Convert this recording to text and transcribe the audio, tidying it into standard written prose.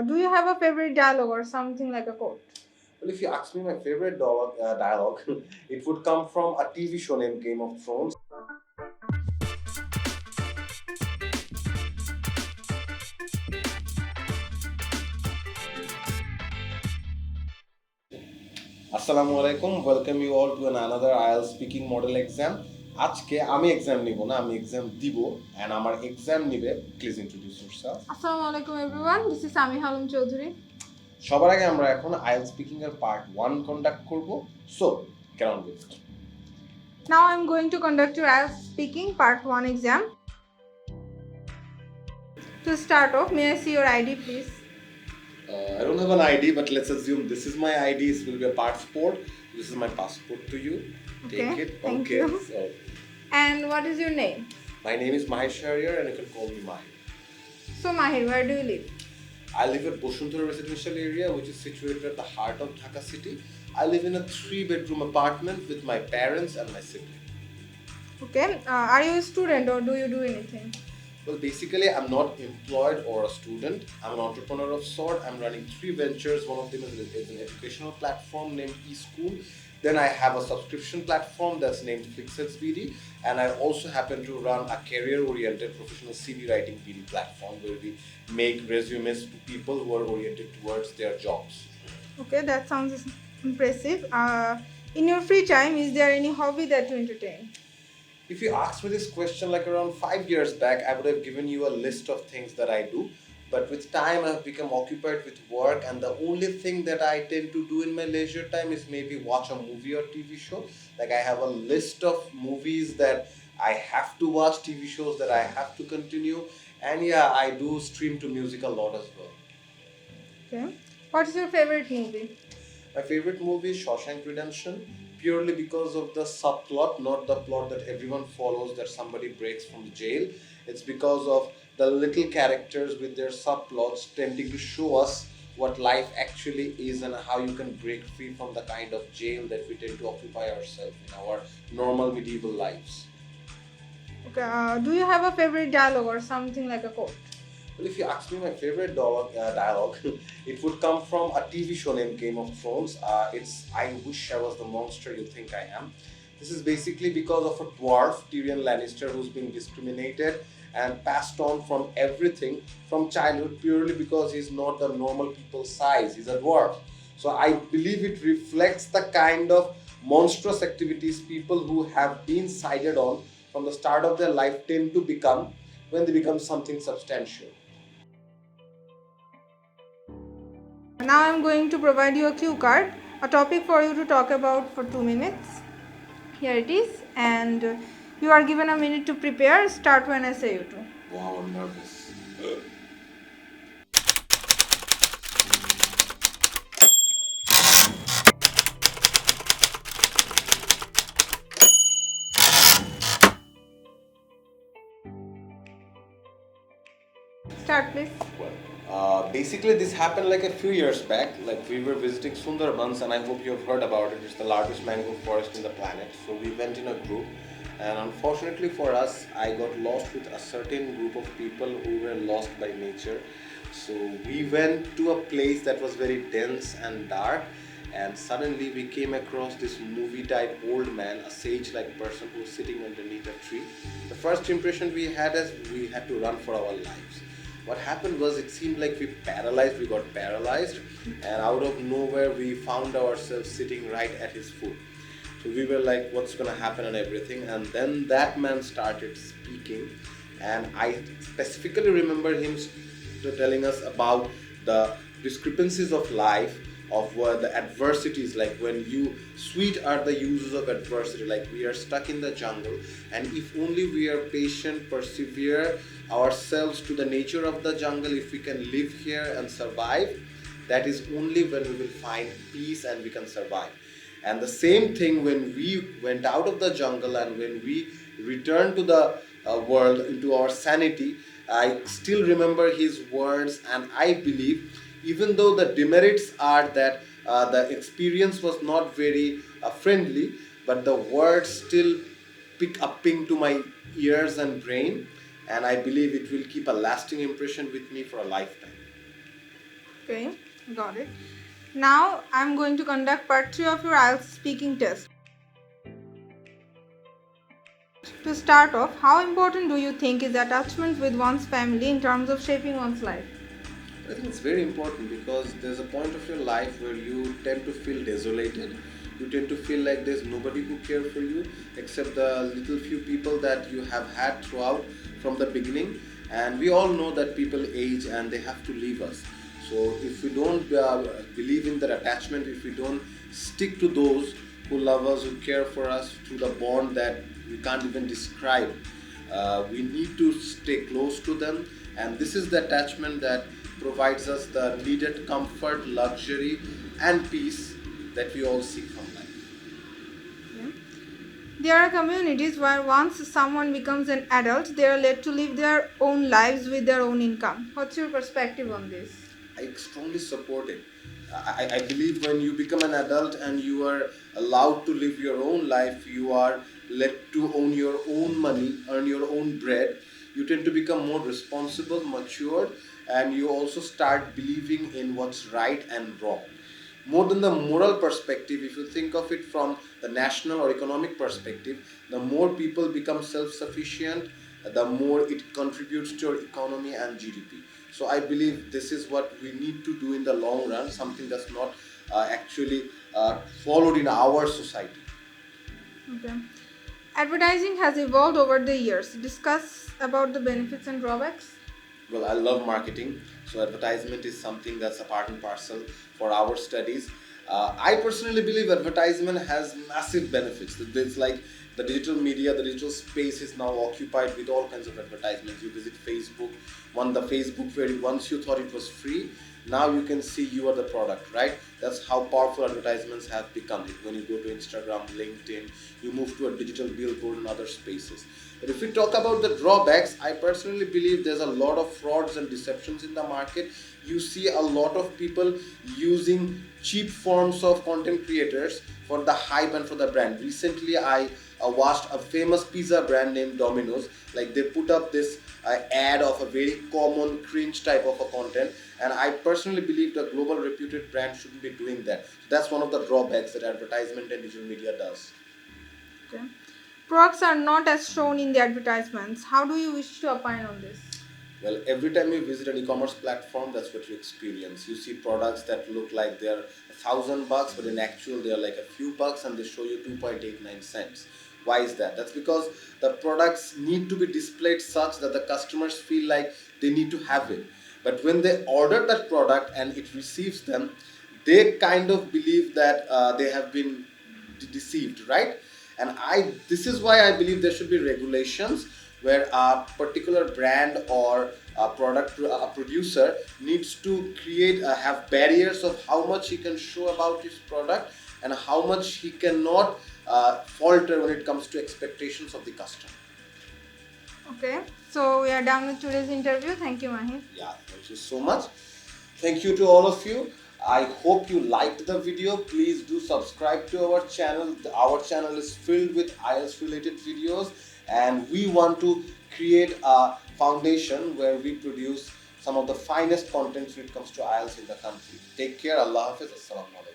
Do you have a favorite dialogue or something like a quote? Well, if you ask me my favorite dialogue, it would come from a TV show named Game of Thrones. আসসালামু আলাইকুম, welcome you all to another IELTS speaking model exam. আজকে আমি exam নিব না, আমি exam দিব and আমার exam নিবে। Please introduce yourself. Assalamu alaikum everyone. This is Sami Halum Chaudhary. সবার আগে আমরা এখন IELTS স্পিকিং এর পার্ট 1 কন্ডাক্ট করব। So get on with it. Now I'm going to conduct your IELTS speaking part 1 exam. To start off, may I see your ID please? I don't have an ID, but let's assume this is my ID. This will be a passport. This is my passport to you. Okay, Take it. thank Okay. you. So, And what is your name? my name is Mahir Shahriar and you can call me Mahir. So Mahir, where do you live? I live at Boshuntara residential area, which is situated at the heart of Dhaka city. I live in a 3-bedroom apartment with my parents and my sibling. Okay, are you a student or do you do anything? Well, basically, I'm not employed or a student. I'm an entrepreneur of sort. I'm running 3 ventures. One of them is an educational platform named eSchool. Then I have a subscription platform that's named Flixets BD. And I also happen to run a career-oriented professional CV writing BD platform where we make resumes to people who are oriented towards their jobs. Okay, that sounds impressive. In your free time, is there any hobby that you entertain? If you asked me this question like around 5 years back, I would have given you a list of things that I do. But with time, I've become occupied with work, and the only thing that I tend to do in my leisure time is maybe watch a movie or TV show. Like I have a list of movies that I have to watch, TV shows that I have to continue, and yeah, I do stream to music a lot as well. Okay. What is your favorite movie? My favorite movie is Shawshank Redemption, purely because of the subplot, not the plot that everyone follows that somebody breaks from the jail. It's because of the little characters with their subplots tending to show us what life actually is and how you can break free from the kind of jail that we tend to occupy ourselves in our normal medieval lives. Okay. Do you have a favorite dialogue or something like a quote? Well, if you ask me my favorite dialogue, it would come from a TV show named Game of Thrones. It's I wish I was the monster you think I am. This is basically because of a dwarf, Tyrion Lannister, who's been discriminated and passed on from everything from childhood purely because he's not the normal people's size. He's a dwarf. So I believe it reflects the kind of monstrous activities people who have been sided on from the start of their life tend to become when they become something substantial. Now I'm going to provide you a cue card, a topic for you to talk about for 2 minutes. Here it is, and you are given a minute to prepare. Start when I say you to. Wow, I'm nervous. Start please. Basically, this happened like a few years back. Like we were visiting Sundarbans, and I hope you have heard about it. It's the largest mangrove forest in the planet. So we went in a group, and unfortunately for us, I got lost with a certain group of people who were lost by nature. So we went to a place that was very dense and dark, and suddenly we came across this movie-type old man, a sage-like person who was sitting underneath a tree. The first impression we had is we had to run for our lives. What happened was it seemed like we got paralyzed, and out of nowhere we found ourselves sitting right at his foot. So we were like, what's gonna happen and everything, and then that man started speaking, and I specifically remember him telling us about the discrepancies of life, of what the adversities, like when you sweet are the uses of adversity, like we are stuck in the jungle, and if only we are patient, persevere ourselves to the nature of the jungle, if we can live here and survive, that is only when we will find peace and we can survive. And the same thing when we went out of the jungle and when we returned to the world, into our sanity, I still remember his words, and I believe even though the demerits are that the experience was not very friendly, but the words still pick up ping to my ears and brain, and I believe it will keep a lasting impression with me for a lifetime. Okay, got it. Now I'm going to conduct part 3 of your IELTS speaking test. To start off, how important do you think is attachment with one's family in terms of shaping one's life? I think it's very important because there's a point of your life where you tend to feel desolated. You tend to feel like there's nobody who cares for you except the little few people that you have had throughout from the beginning. And we all know that people age and they have to leave us. So if we don't believe in that attachment, if we don't stick to those who love us, who care for us through the bond that we can't even describe, we need to stay close to them, and this is the attachment that provides us the needed comfort, luxury, and peace that we all seek from life. Yeah. There are communities where once someone becomes an adult, they are led to live their own lives with their own income. What's your perspective on this? I strongly support it. I believe when you become an adult and you are allowed to live your own life, you are led to own your own money, earn your own bread. You tend to become more responsible, matured, and you also start believing in what's right and wrong. More than the moral perspective, if you think of it from the national or economic perspective, the more people become self-sufficient, the more it contributes to your economy and GDP. So I believe this is what we need to do in the long run, something that's not actually followed in our society. Okay. Advertising has evolved over the years. Discuss about the benefits and drawbacks. Well, I love marketing, so advertisement is something that's a part and parcel for our studies. I personally believe advertisement has massive benefits. It's like the digital media, the digital space is now occupied with all kinds of advertisements. You visit Facebook, the Facebook where once you thought it was free, now you can see you are the product, right? That's how powerful advertisements have become. When you go to Instagram, LinkedIn, you move to a digital billboard and other spaces. But if we talk about the drawbacks, I personally believe there's a lot of frauds and deceptions in the market. You see a lot of people using cheap forms of content creators for the hype and for the brand. Recently, I watched a famous pizza brand named Domino's. Like they put up this ad of a very common cringe type of a content, and I personally believe the global reputed brand shouldn't be doing that. So that's one of the drawbacks that advertisement and digital media does. Okay. Products are not as shown in the advertisements. How do you wish to opine on this? Well, every time you visit an e-commerce platform, that's what you experience. You see products that look like they're $1,000, but in actual they're like a few bucks, and they show you 2.89 cents. Why is that? That's because the products need to be displayed such that the customers feel like they need to have it. But when they order that product and it receives them, they kind of believe that they have been deceived, right? And this is why I believe there should be regulations where a particular brand or a producer needs to create have barriers of how much he can show about his product and how much he cannot falter when it comes to expectations of the customer. Okay. So we are done with today's interview. Thank you, Mahi. Yeah, thank you so much. Thank you to all of you. I hope you liked the video. Please do subscribe to our channel. Our channel is filled with IELTS related videos, and we want to create a foundation where we produce some of the finest content when it comes to IELTS in the country. Take care. Allah Hafiz. Assalamu alaikum.